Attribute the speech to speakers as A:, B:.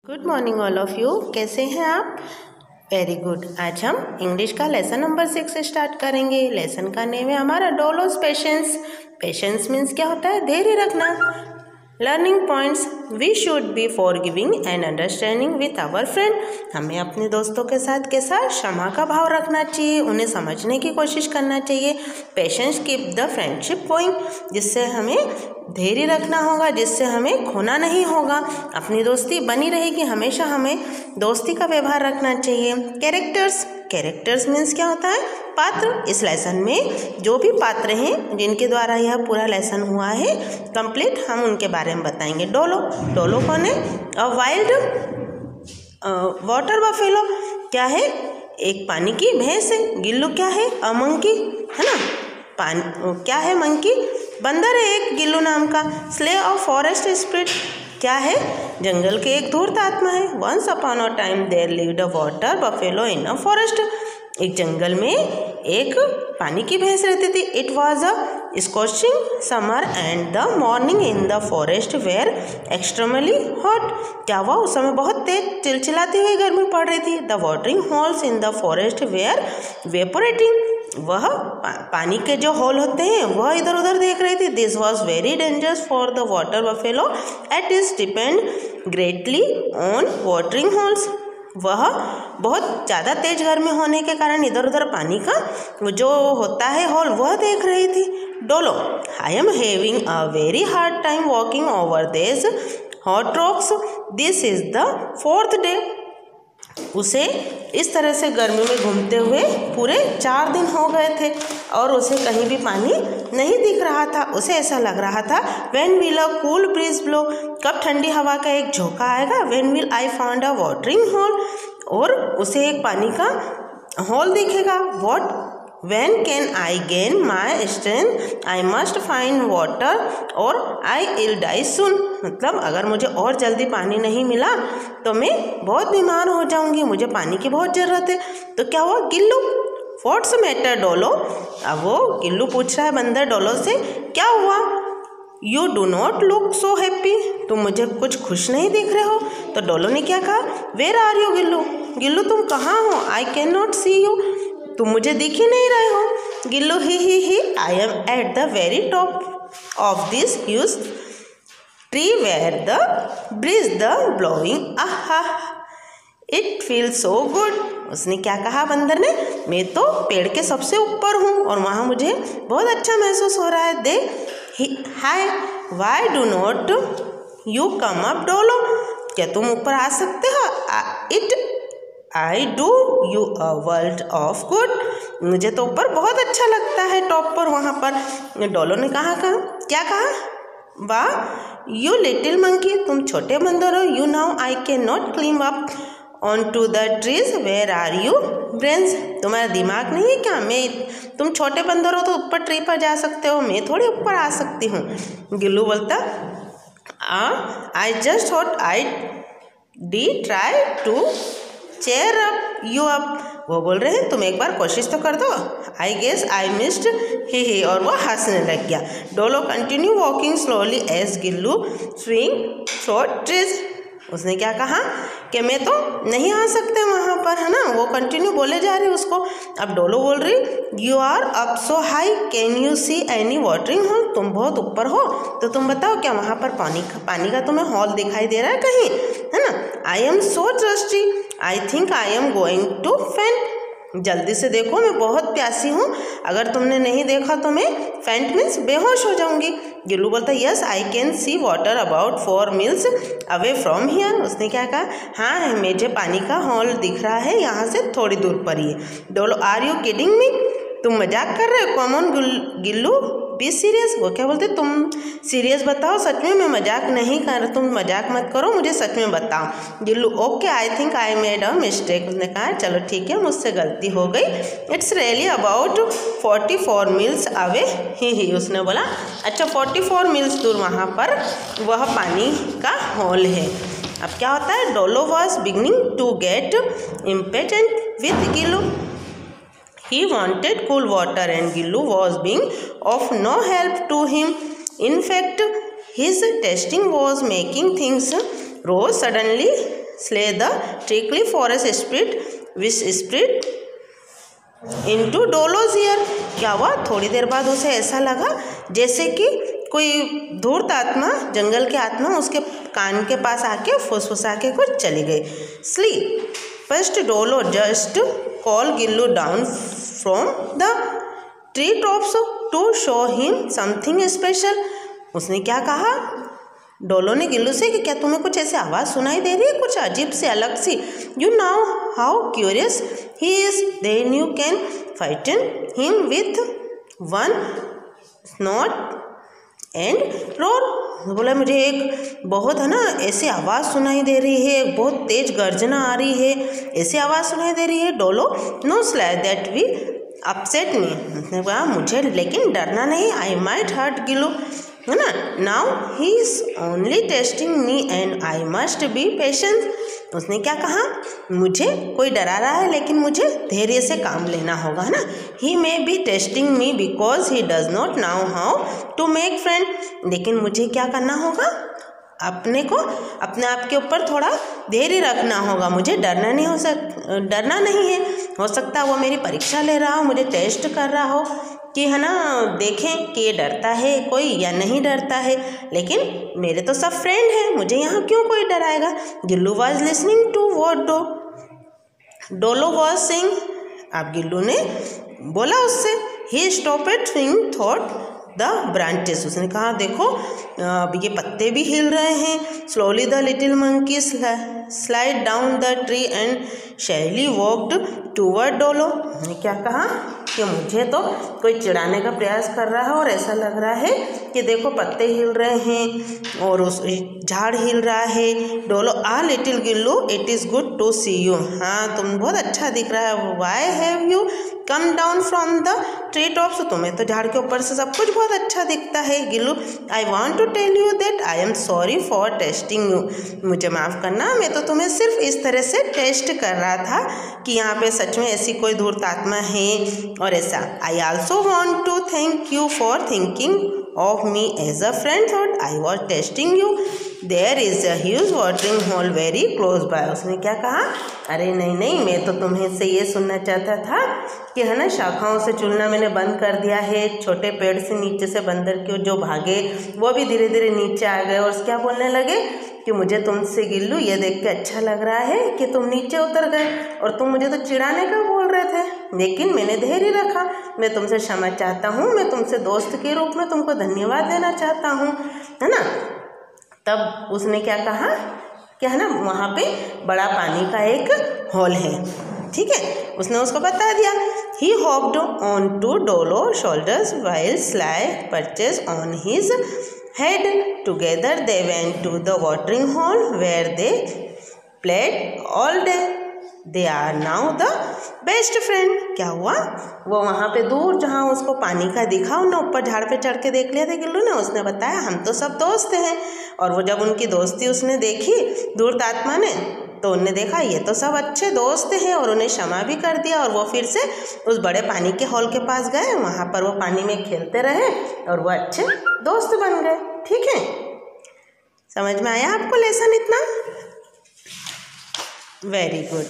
A: Good morning all of you. कैसे हैं आप? Very good. आज हम इंग्लिश का लेसन नंबर 6 स्टार्ट करेंगे। लेसन का नेम है हमारा डोलोस पेशेंस। पेशेंस मीन्स क्या होता है? धैर्य रखना। Learning points, we should be forgiving and understanding with our friend. हमें अपने दोस्तों के साथ कैसा क्षमा का भाव रखना चाहिए, उन्हें समझने की कोशिश करना चाहिए। Patience keep the friendship going, जिससे हमें धैर्य रखना होगा, जिससे हमें खोना नहीं होगा, अपनी दोस्ती बनी रहेगी। हमेशा हमें दोस्ती का व्यवहार रखना चाहिए। कैरेक्टर्स, कैरेक्टर्स मीन्स क्या होता है? पात्र। इस लेसन में जो भी पात्र हैं जिनके द्वारा यह पूरा लेसन हुआ है कंप्लीट, हम उनके बारे में बताएंगे। डोलो, डोलो कौन है? अ वाइल्ड वाटर बफेलो, क्या है? एक पानी की भैंस है। गिल्लू क्या है? अ मंकी, है ना? पानी क्या है? मंकी, बंदर है एक गिल्लू नाम का। स्ले ऑफ फॉरेस्ट स्पिरिट, क्या है? जंगल के एक धूर्त आत्मा है। Once upon a time there lived a water buffalo in a forest, एक जंगल में एक पानी की भैंस रहती थी। It was a scorching summer and the morning in the forest where extremely hot, क्या हुआ? उस समय बहुत तेज चिलचिलाती हुई गर्मी पड़ रही थी। The watering holes in the forest were evaporating, वह पानी के जो होल होते हैं वह इधर उधर देख रही थी। This was very dangerous for the water buffalo at is depend greatly on watering holes, वह बहुत ज़्यादा तेज गर्मी होने के कारण इधर उधर पानी का जो होता है होल वह देख रही थी। Dolo, I am having a very hard time walking over this hot rocks, this is the 4th day, उसे इस तरह से गर्मी में घूमते हुए पूरे 4 दिन हो गए थे और उसे कहीं भी पानी नहीं दिख रहा था। उसे ऐसा लग रहा था when will a cool breeze blow, कब ठंडी हवा का एक झोंका आएगा। When will I found a watering hole, और उसे एक पानी का होल दिखेगा। What When can I gain my strength? I must find water or I will die soon. मतलब अगर मुझे और जल्दी पानी नहीं मिला तो मैं बहुत बीमार हो जाऊंगी, मुझे पानी की बहुत ज़रूरत है। तो क्या हुआ? Gillu, What's the matter Dolo? अब वो गिल्लू पूछ रहा है बंदर डोलो से, क्या हुआ? You do not look so happy. तुम मुझे कुछ खुश नहीं दिख रहे हो। तो डोलो ने क्या कहा? Where are you Gillu? Gillu तुम कहाँ हो? I cannot see you. तुम मुझे दिख ही नहीं रहे हो। Gillu he I am at the very top of this huge tree where the breeze the blowing, आहा इट फील सो गुड। उसने क्या कहा बंदर ने? मैं तो पेड़ के सबसे ऊपर हूँ और वहाँ मुझे बहुत अच्छा महसूस हो रहा है। They hi why do not you come up Dolo, क्या तुम ऊपर आ सकते हो? It I do you a world of good, मुझे तो ऊपर बहुत अच्छा लगता है टॉप पर वहाँ पर। डोलो ने कहा क्या कहा? वाह यू लिटिल मंकी, तुम छोटे बंदर हो। You now I can not climb up on to the trees, where are you brains, तुम्हारा दिमाग नहीं है क्या? तुम छोटे बंदर हो तो ऊपर ट्री पर जा सकते हो, मैं थोड़ी ऊपर आ सकती हूँ। गिल्लू बोलता I just thought I'd try to cheer up you up, वो बोल रहे हैं तुम एक बार कोशिश तो कर दो। आई गेस आई मिस्ड ही, और वो हंसने लग गया। Dolo continue walking slowly as Gillu swing through trees, उसने क्या कहा कि मैं तो नहीं आ सकते वहाँ पर, है ना? वो कंटिन्यू बोले जा रही उसको। अब डोलो बोल रही you are up so high can you see any watering hole, तुम बहुत ऊपर हो तो तुम बताओ क्या वहाँ पर पानी का तुम्हें हॉल दिखाई दे रहा है कहीं, है ना? I am so thirsty I think I am going to faint, जल्दी से देखो मैं बहुत प्यासी हूँ, अगर तुमने नहीं देखा तो मैं फेंट मीन्स बेहोश हो जाऊंगी। गिल्लू बोलता yes I can see water about 4 meals away from here, उसने क्या कहा? हाँ मुझे पानी का हॉल दिख रहा है यहाँ से थोड़ी दूर पर ही है। Dolo are you kidding me, तुम मजाक कर रहे हो? Come on Gillu be serious, वो क्या बोलते? तुम सीरियस बताओ, सच में मैं मजाक नहीं कर रहा, तुम मजाक मत करो, मुझे सच में बताओ। Gillu okay I think I made a mistake, उसने कहा चलो ठीक है मुझसे गलती हो गई। It's really about 44 miles away he, उसने बोला अच्छा 44 मील्स दूर वहाँ पर वह पानी का हॉल है। अब क्या होता है? Dolo was beginning to get impatient with Gillu, he wanted cool water and Gillu was being of no help to him. In fact, his testing was making things Rose suddenly slay the trickly forest spirit which spirit into Dolo's ear। क्या हुआ, थोड़ी देर बाद उसे ऐसा लगा जैसे कि कोई धूर्त आत्मा, जंगल की आत्मा उसके कान के पास आके फुसफुसा के कुछ चली गई। Sleep first Dolo just call Gillu down from the tree tops to show him something special. उसने क्या कहा, डोलो ने गिल्लू से कि क्या तुम्हें कुछ ऐसी आवाज़ सुनाई दे रही है, कुछ अजीब सी, अलग सी। You now how curious he is, then you can frighten him with one snort and roar. बोला मुझे एक बहुत है ना ऐसी आवाज़ सुनाई दे रही है, एक बहुत तेज गर्जना आ रही है, ऐसी आवाज़ सुनाई दे रही है। Dolo no Sly that we upset me. उसने कहा मुझे लेकिन डरना नहीं, आई माइट हर्ट गिल्लू, है ना। Now he is only testing me and I must be patient. उसने क्या कहा, मुझे कोई डरा रहा है लेकिन मुझे धैर्य से काम लेना होगा, है ना। He may be testing me because he does not now how to make friend. लेकिन मुझे क्या करना होगा, अपने आप के ऊपर थोड़ा धैर्य रखना होगा। मुझे डरना नहीं है। हो सकता है वो मेरी परीक्षा ले रहा हो, मुझे टेस्ट कर रहा हो कि है ना, देखें कि ये डरता है कोई या नहीं डरता है। लेकिन मेरे तो सब फ्रेंड हैं, मुझे यहाँ क्यों कोई डराएगा। Gillu was listening to what Dolo was saying. अब गिल्लू ने बोला उससे, he stopped swinging thought the branches. उसने कहा देखो अब ये पत्ते भी हिल रहे हैं। Slowly the little monkey slide down the tree and शैली वॉक्ड टूवर्ड डोलो। उसने क्या कहा कि मुझे तो कोई चिढ़ाने का प्रयास कर रहा है और ऐसा लग रहा है कि देखो पत्ते हिल रहे हैं और उस झाड़ हिल रहा है। Dolo ah little Gillu it is good to see you. हाँ तुम बहुत अच्छा दिख रहा है। Why have you come down from the tree tops. तुम्हें तो झाड़ के ऊपर से सब कुछ बहुत अच्छा दिखता है। Gillu I want to tell you that I am sorry for testing you. मुझे माफ़ करना, मैं तो तुम्हें सिर्फ इस तरह से टेस्ट कर रहा था कि यहाँ पे सच में ऐसी कोई धूर्त आत्मा है और ऐसा। I also want to thank you for thinking of me as a friend, thought I was testing you. There is a huge watering hole very close by. उसने क्या कहा, अरे नहीं, मैं तो तुम्हें से ये सुनना चाहता था कि है ना शाखाओं से चुनना मैंने बंद कर दिया है। छोटे पेड़ से नीचे से बंदर के जो भागे वो भी धीरे धीरे नीचे आ गए और क्या बोलने लगे कि मुझे तुमसे गिल्लू ये देख के अच्छा लग रहा है कि तुम नीचे उतर गए और तुम मुझे तो चिढ़ाने का बोल रहे थे, लेकिन मैंने धैर्य रखा। मैं तुमसे क्षमा चाहता हूँ, मैं तुमसे दोस्त के रूप में तुमको धन्यवाद देना चाहता हूँ, है ना। तब उसने क्या कहा कि है ना वहाँ पे बड़ा पानी का एक हॉल है, ठीक है। उसने उसको बता दिया। He hopped on to Dolo shoulders while Sly perched on his head. Together they went to the watering hole where they played all day. They are now the best friend. क्या हुआ, वो वहाँ पे दूर जहाँ उसको पानी का दिखा, उन्हें ऊपर झाड़ पे चढ़ के देख लिया था गिल्लू ने। उसने बताया हम तो सब दोस्त हैं। और वो जब उनकी दोस्ती उसने देखी धूर्त आत्मा ने, तो उन्हें देखा ये तो सब अच्छे दोस्त हैं और उन्हें क्षमा भी कर दिया। और वो फिर से उस बड़े पानी के हॉल के पास गए, वहाँ पर वो पानी में खेलते रहे और वो अच्छे दोस्त बन गए, ठीक है। समझ में आया आपको लेसन इतना? Very good.